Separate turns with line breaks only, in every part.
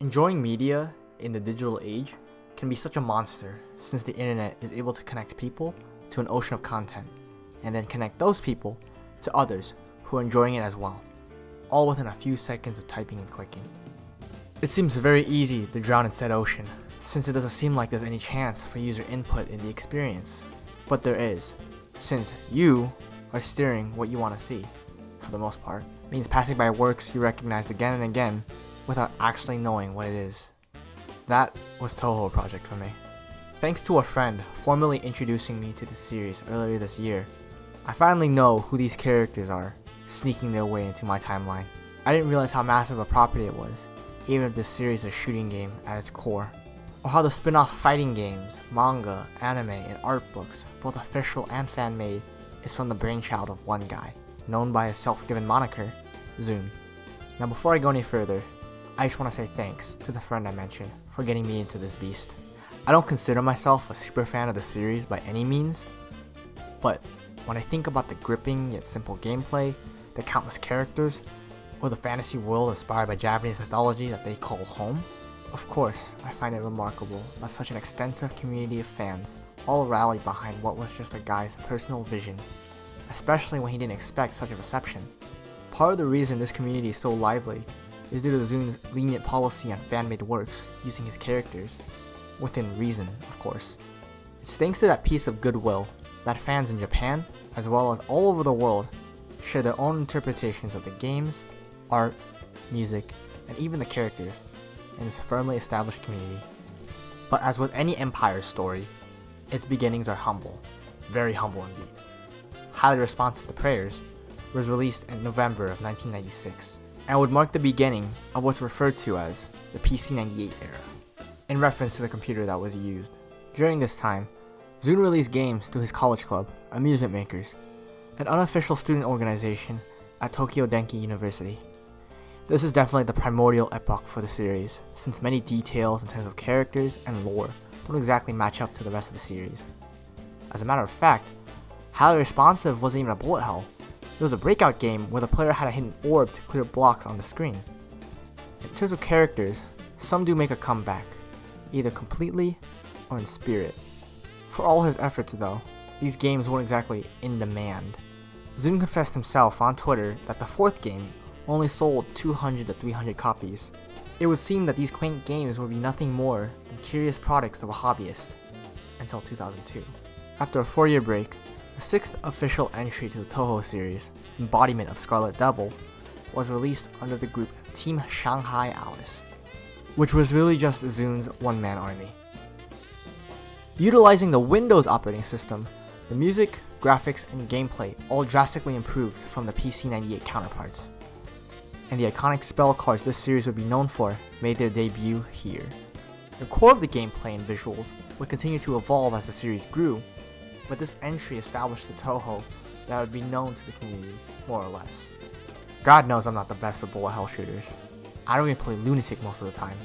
Enjoying media in the digital age can be such a monster since the internet is able to connect people to an ocean of content and then connect those people to others who are enjoying it as well, all within a few seconds of typing and clicking. It seems very easy to drown in said ocean since it doesn't seem like there's any chance for user input in the experience, but there is, since you are steering what you want to see, for the most part. It means passing by works you recognize again and again without actually knowing what it is. That was Touhou Project for me. Thanks to a friend formally introducing me to the series earlier this year, I finally know who these characters are, sneaking their way into my timeline. I didn't realize how massive a property it was, even if this series is a shooting game at its core, or how the spin-off fighting games, manga, anime, and art books, both official and fan-made, is from the brainchild of one guy, known by his self-given moniker, Zune. Now before I go any further, I just want to say thanks to the friend I mentioned for getting me into this beast. I don't consider myself a super fan of the series by any means, but when I think about the gripping yet simple gameplay, the countless characters, or the fantasy world inspired by Japanese mythology that they call home, of course I find it remarkable that such an extensive community of fans all rallied behind what was just a guy's personal vision, especially when he didn't expect such a reception. Part of the reason this community is so lively is due to Zune's lenient policy on fan-made works using his characters, within reason, of course. It's thanks to that piece of goodwill that fans in Japan, as well as all over the world, share their own interpretations of the games, art, music, and even the characters in this firmly established community. But as with any empire story, its beginnings are humble, very humble indeed. Highly Responsive to Prayers was released in November of 1996, and would mark the beginning of what's referred to as the PC-98 era, in reference to the computer that was used. During this time, Zune released games through his college club, Amusement Makers, an unofficial student organization at Tokyo Denki University. This is definitely the primordial epoch for the series, since many details in terms of characters and lore don't exactly match up to the rest of the series. As a matter of fact, Highly Responsive wasn't even a bullet hell. It was a breakout game where the player had a hidden orb to clear blocks on the screen. In terms of characters, some do make a comeback, either completely or in spirit. For all his efforts though, these games weren't exactly in demand. Zune confessed himself on Twitter that the fourth game only sold 200 to 300 copies. It would seem that these quaint games would be nothing more than curious products of a hobbyist, until 2002. After a 4-year break, the 6th official entry to the Touhou series, Embodiment of Scarlet Devil, was released under the group Team Shanghai Alice, which was really just Zune's one-man army. Utilizing the Windows operating system, the music, graphics, and gameplay all drastically improved from the PC-98 counterparts, and the iconic spell cards this series would be known for made their debut here. The core of the gameplay and visuals would continue to evolve as the series grew, but this entry established the Touhou that would be known to the community, more or less. God knows I'm not the best with bullet hell shooters. I don't even play Lunatic most of the time.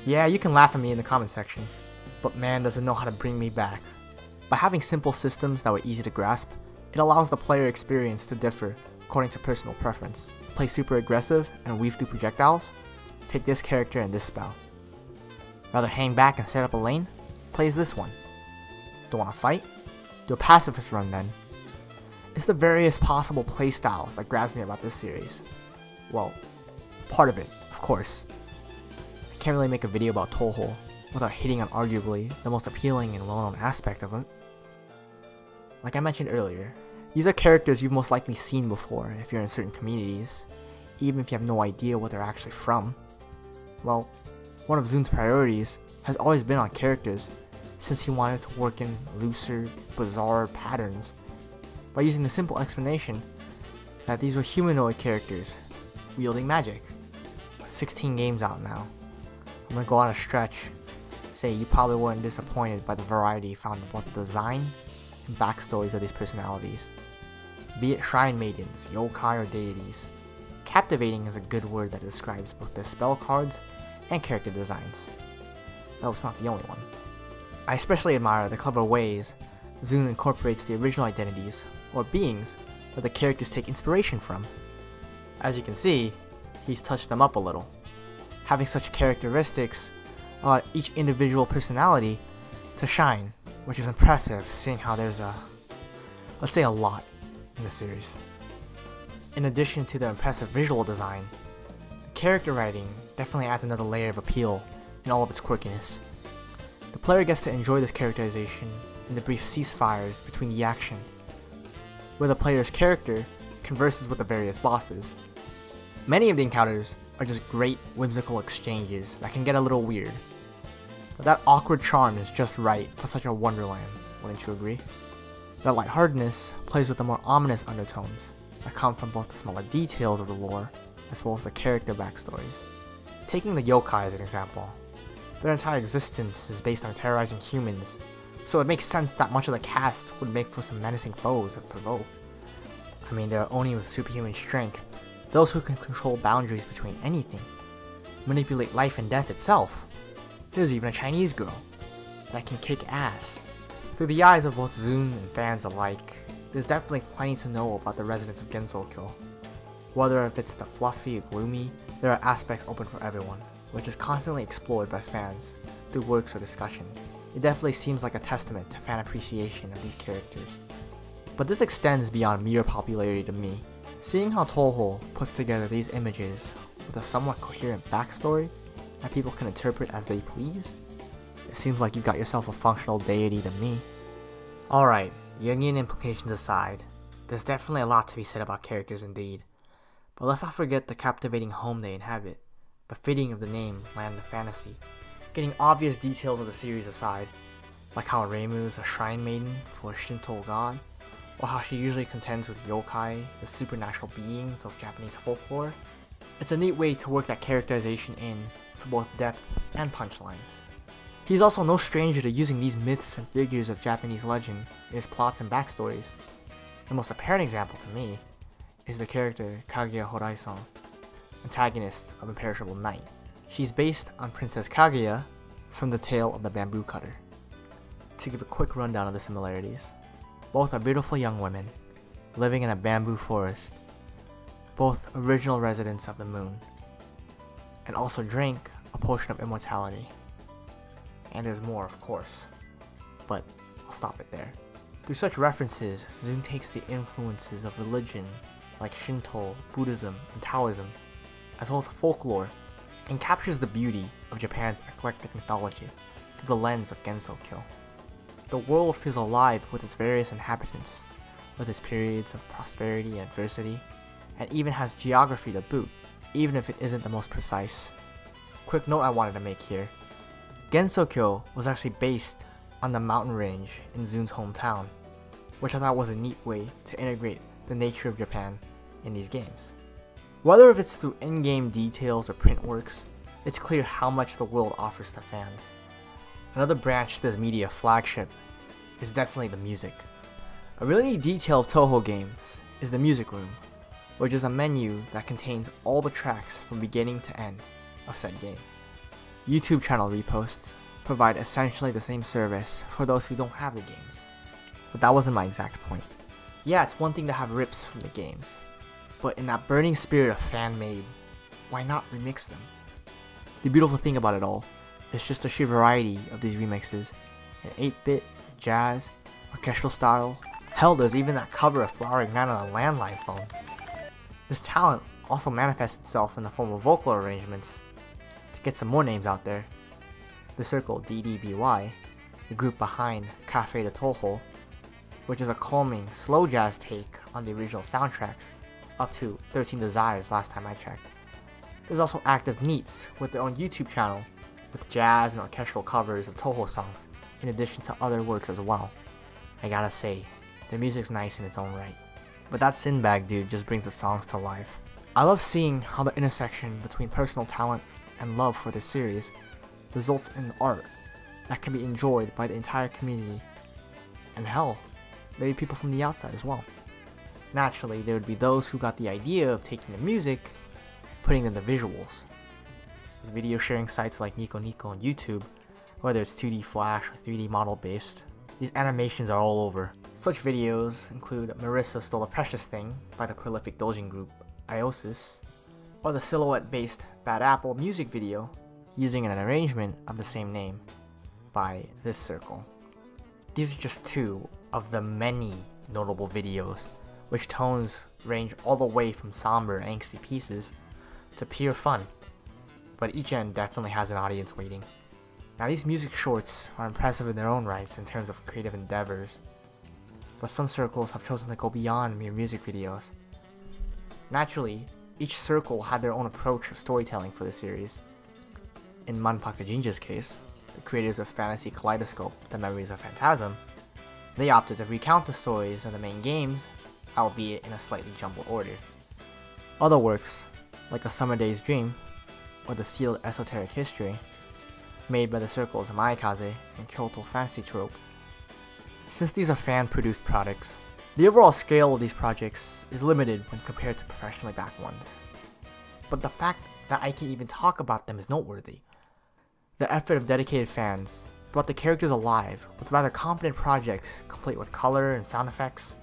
Yeah, you can laugh at me in the comment section, but man doesn't know how to bring me back. By having simple systems that were easy to grasp, it allows the player experience to differ according to personal preference. Play super aggressive and weave through projectiles? Take this character and this spell. Rather hang back and set up a lane? Plays this one. Don't want to fight? Do a pacifist run then. It's the various possible playstyles that grabs me about this series. Well, part of it, of course. I can't really make a video about Touhou without hitting on arguably the most appealing and well-known aspect of it. Like I mentioned earlier, these are characters you've most likely seen before if you're in certain communities, even if you have no idea what they're actually from. Well, one of Zune's priorities has always been on characters, since he wanted to work in looser, bizarre patterns by using the simple explanation that these were humanoid characters wielding magic. With 16 games out now, I'm gonna go on a stretch, say you probably weren't disappointed by the variety found in both the design and backstories of these personalities. Be it shrine maidens, yokai, or deities, captivating is a good word that describes both their spell cards and character designs. Though it's not the only one. I especially admire the clever ways Zune incorporates the original identities, or beings, that the characters take inspiration from. As you can see, he's touched them up a little. having such characteristics allow each individual personality to shine, which is impressive seeing how there's let's say a lot in the series. In addition to the impressive visual design, the character writing definitely adds another layer of appeal in all of its quirkiness. The player gets to enjoy this characterization in the brief ceasefires between the action, where the player's character converses with the various bosses. Many of the encounters are just great whimsical exchanges that can get a little weird, but that awkward charm is just right for such a wonderland, wouldn't you agree? That lightheartedness plays with the more ominous undertones that come from both the smaller details of the lore as well as the character backstories. Taking the yokai as an example, their entire existence is based on terrorizing humans, so it makes sense that much of the cast would make for some menacing foes if provoked. I mean, they're only with superhuman strength, those who can control boundaries between anything, manipulate life and death itself. There's even a Chinese girl that can kick ass. Through the eyes of both Zune and fans alike, there's definitely plenty to know about the residents of Gensokyo. Whether if it's the fluffy or gloomy, there are aspects open for everyone, which is constantly explored by fans through works or discussion. It definitely seems like a testament to fan appreciation of these characters. But this extends beyond mere popularity to me. Seeing how Touhou puts together these images with a somewhat coherent backstory that people can interpret as they please, it seems like you've got yourself a functional deity to me. Alright, Jungian implications aside, there's definitely a lot to be said about characters indeed. But let's not forget the captivating home they inhabit, befitting of the name Land of Fantasy. Getting obvious details of the series aside, like how Reimu's a shrine maiden for a Shinto god, or how she usually contends with yokai, the supernatural beings of Japanese folklore, it's a neat way to work that characterization in for both depth and punchlines. He's also no stranger to using these myths and figures of Japanese legend in his plots and backstories. The most apparent example to me is the character Kaguya Horai-san, antagonist of Imperishable Night. She's based on Princess Kaguya from the Tale of the Bamboo Cutter. To give a quick rundown of the similarities, both are beautiful young women living in a bamboo forest, both original residents of the moon, and also drink a potion of immortality. And there's more, of course, but I'll stop it there. Through such references, Zune takes the influences of religion like Shinto, Buddhism, and Taoism, as well as folklore, and captures the beauty of Japan's eclectic mythology through the lens of Gensokyo. The world feels alive with its various inhabitants, with its periods of prosperity and adversity, and even has geography to boot, even if it isn't the most precise. Quick note I wanted to make here. Gensokyo was actually based on the mountain range in Zune's hometown, which I thought was a neat way to integrate the nature of Japan in these games. Whether if it's through in-game details or print works, it's clear how much the world offers to fans. Another branch to this media flagship is definitely the music. A really neat detail of Touhou games is the music room, which is a menu that contains all the tracks from beginning to end of said game. YouTube channel reposts provide essentially the same service for those who don't have the games. But that wasn't my exact point. Yeah, it's one thing to have rips from the games, but in that burning spirit of fan-made, why not remix them? The beautiful thing about it all is just the sheer variety of these remixes in 8-bit, jazz, orchestral style. Hell, there's even that cover of Flowering Man on a landline phone. This talent also manifests itself in the form of vocal arrangements. To get some more names out there, the Circle DDBY, the group behind Cafe de Touhou, which is a calming, slow jazz take on the original soundtracks, up to 13 Desires last time I checked. There's also active NEETs with their own YouTube channel, with jazz and orchestral covers of Touhou songs, in addition to other works as well. I gotta say, their music's nice in its own right. But that Sinbad dude just brings the songs to life. I love seeing how the intersection between personal talent and love for this series results in art that can be enjoyed by the entire community, and hell, maybe people from the outside as well. Naturally, there would be those who got the idea of taking the music, putting in the visuals. With video sharing sites like Nico Nico and YouTube, whether it's 2D Flash or 3D model based, these animations are all over. Such videos include Marissa Stole a Precious Thing by the prolific doujin group Iosis, or the silhouette based Bad Apple music video using an arrangement of the same name by this circle. These are just two of the many notable videos, which tones range all the way from somber, angsty pieces to pure fun, but each end definitely has an audience waiting. Now these music shorts are impressive in their own rights in terms of creative endeavors, but some circles have chosen to go beyond mere music videos. Naturally, each circle had their own approach of storytelling for the series. In Manpaka Jinja's case, the creators of Fantasy Kaleidoscope, The Memories of Phantasm, they opted to recount the stories of the main games, albeit in a slightly jumbled order. Other works, like A Summer Day's Dream, or The Sealed Esoteric History, made by the circles Maikaze and Kyoto Fantasy Troupe. Since these are fan-produced products, the overall scale of these projects is limited when compared to professionally backed ones. But the fact that I can even talk about them is noteworthy. The effort of dedicated fans brought the characters alive with rather competent projects complete with color and sound effects,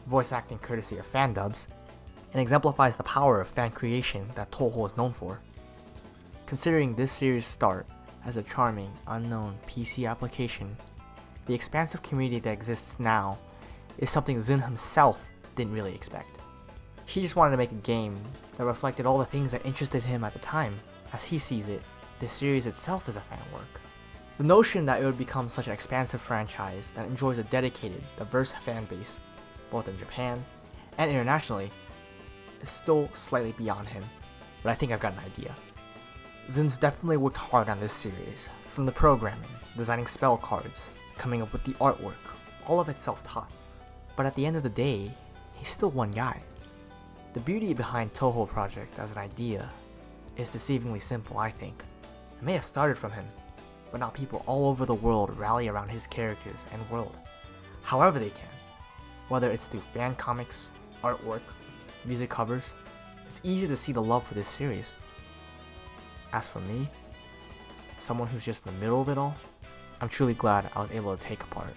voice acting courtesy of fan dubs, and exemplifies the power of fan creation that Touhou is known for. Considering this series' start as a charming, unknown PC application, the expansive community that exists now is something Zun himself didn't really expect. He just wanted to make a game that reflected all the things that interested him at the time. As he sees it, the series itself is a fan work. The notion that it would become such an expansive franchise that enjoys a dedicated, diverse fan base, both in Japan and internationally, is still slightly beyond him, but I think I've got an idea. Zun's definitely worked hard on this series, from the programming, designing spell cards, coming up with the artwork, all of it self-taught. But at the end of the day, he's still one guy. The beauty behind Touhou Project as an idea is deceivingly simple, I think. It may have started from him, but now people all over the world rally around his characters and world, however they can. Whether it's through fan comics, artwork, music covers, it's easy to see the love for this series. As for me, someone who's just in the middle of it all, I'm truly glad I was able to take a part.